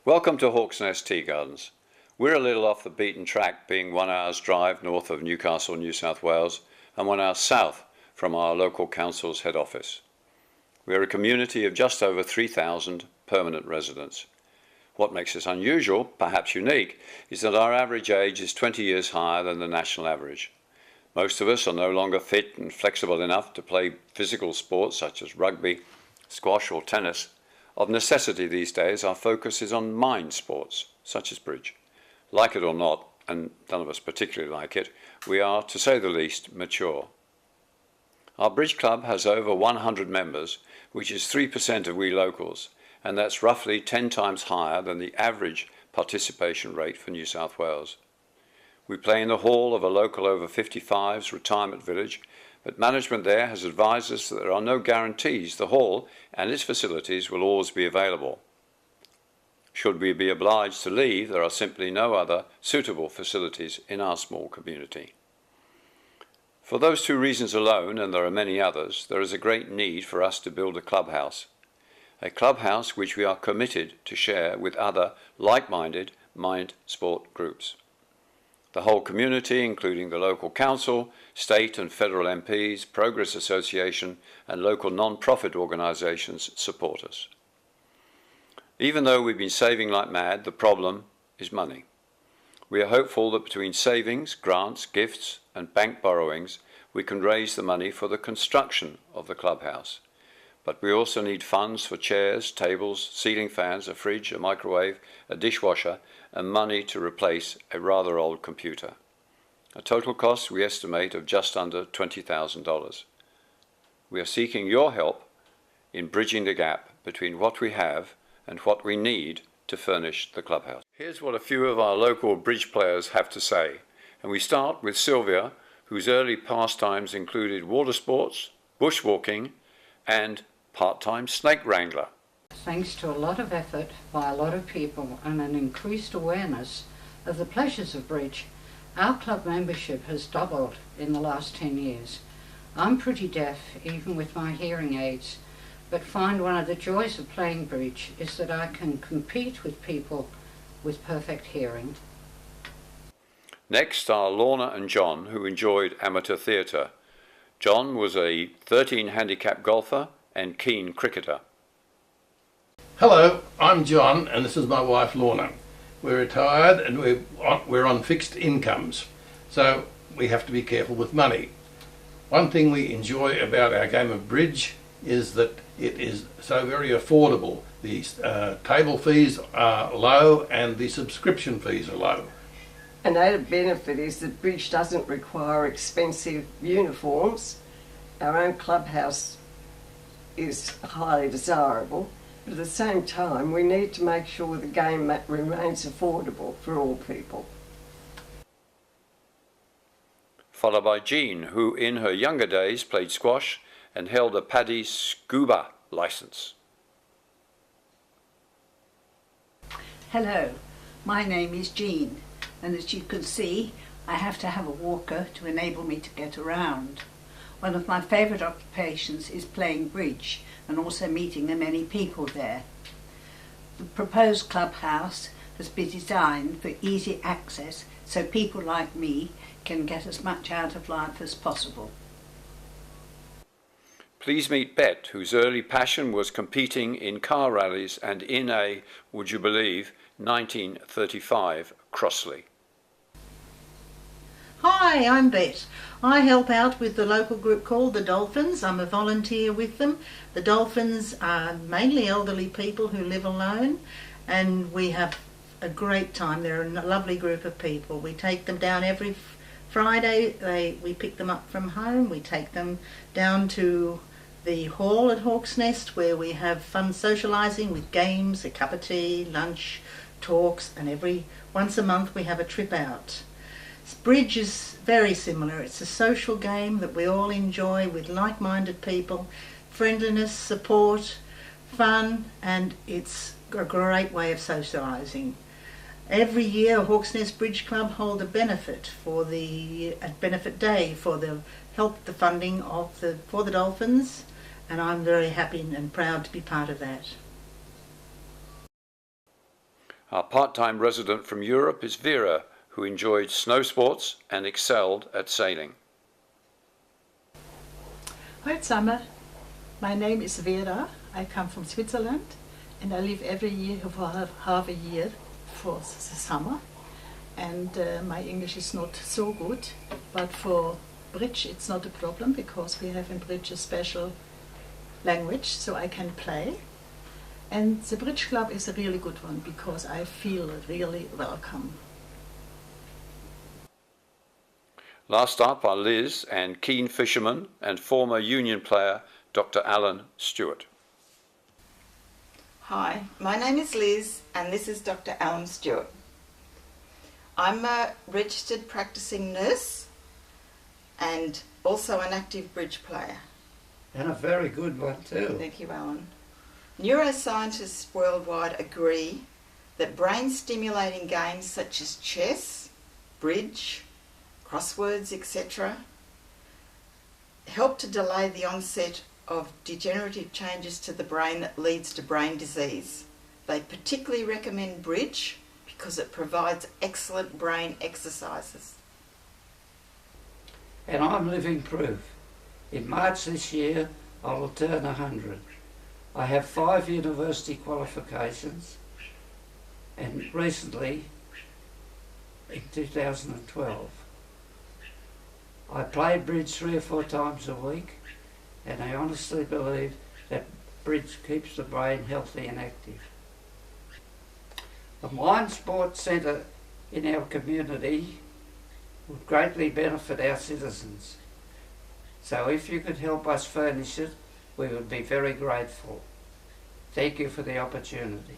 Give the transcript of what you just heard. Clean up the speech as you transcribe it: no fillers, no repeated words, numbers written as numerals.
Welcome to Hawk's Nest Tea Gardens. We're a little off the beaten track, being 1 hour's drive north of Newcastle, New South Wales, and 1 hour south from our local council's head office. We are a community of just over 3,000 permanent residents. What makes us unusual, perhaps unique, is that our average age is 20 years higher than the national average. Most of us are no longer fit and flexible enough to play physical sports such as rugby, squash or tennis. Of necessity these days, our focus is on mind sports, such as bridge. Like it or not, and none of us particularly like it, we are, to say the least, mature. Our bridge club has over 100 members, which is 3% of we locals, and that's roughly 10 times higher than the average participation rate for New South Wales. We play in the hall of a local over 55s retirement village, but management there has advised us that there are no guarantees the hall and its facilities will always be available. Should we be obliged to leave, there are simply no other suitable facilities in our small community. For those two reasons alone, and there are many others, there is a great need for us to build a clubhouse which we are committed to share with other like-minded mind sport groups. The whole community, including the local council, state and federal MPs, Progress Association and local non-profit organisations support us. Even though we've been saving like mad, the problem is money. We are hopeful that between savings, grants, gifts and bank borrowings, we can raise the money for the construction of the clubhouse. But we also need funds for chairs, tables, ceiling fans, a fridge, a microwave, a dishwasher, and money to replace a rather old computer. A total cost we estimate of just under $20,000. We are seeking your help in bridging the gap between what we have and what we need to furnish the clubhouse. Here's what a few of our local bridge players have to say. And we start with Sylvia, whose early pastimes included water sports, bushwalking, and part-time snake wrangler. Thanks to a lot of effort by a lot of people and an increased awareness of the pleasures of bridge, our club membership has doubled in the last 10 years. I'm pretty deaf, even with my hearing aids, but find one of the joys of playing bridge is that I can compete with people with perfect hearing. Next are Lorna and John, who enjoyed amateur theatre. John was a 13 handicap golfer and keen cricketer. Hello, I'm John and this is my wife Lorna. We're retired and we're on fixed incomes, so we have to be careful with money. One thing we enjoy about our game of bridge is that it is so very affordable. The table fees are low and the subscription fees are low. An added benefit is that bridge doesn't require expensive uniforms. Our own clubhouse is highly desirable, but at the same time we need to make sure the game remains affordable for all people. Followed by Jean, who in her younger days played squash and held a PADI scuba licence. Hello, my name is Jean, and as you can see, I have to have a walker to enable me to get around. One of my favourite occupations is playing bridge and also meeting the many people there. The proposed clubhouse has been designed for easy access so people like me can get as much out of life as possible. Please meet Bet, whose early passion was competing in car rallies and in a, would you believe, 1935 Crossley. Hi, I'm Bet. I help out with the local group called the Dolphins. I'm a volunteer with them. The Dolphins are mainly elderly people who live alone, and we have a great time. They're a lovely group of people. We take them down every Friday. We pick them up from home. We take them down to the hall at Hawk's Nest where we have fun socialising with games, a cup of tea, lunch, talks, and once a month we have a trip out. Bridge is very similar. It's a social game that we all enjoy with like-minded people, friendliness, support, fun, and it's a great way of socialising. Every year Hawk's Nest Bridge Club hold a benefit benefit day for the funding for the Dolphins, and I'm very happy and proud to be part of that. Our part-time resident from Europe is Vera, who enjoyed snow sports and excelled at sailing. Hi summer, my name is Vera. I come from Switzerland and I live every year for half a year for the summer. And my English is not so good, but for bridge it's not a problem because we have in bridge a special language so I can play. And the bridge club is a really good one because I feel really welcome. Last up are Liz and keen fisherman and former union player Dr. Alan Stewart. Hi, my name is Liz and this is Dr. Alan Stewart. I'm a registered practicing nurse and also an active bridge player. And a very good one too. Thank you, Alan. Neuroscientists worldwide agree that brain-stimulating games such as chess, bridge, crosswords, etc. help to delay the onset of degenerative changes to the brain that leads to brain disease. They particularly recommend bridge because it provides excellent brain exercises. And I'm living proof. In March this year, I will turn 100. I have 5 university qualifications, and recently, in 2012, I play bridge 3 or 4 times a week, and I honestly believe that bridge keeps the brain healthy and active. A wine sports centre in our community would greatly benefit our citizens. So if you could help us furnish it, we would be very grateful. Thank you for the opportunity.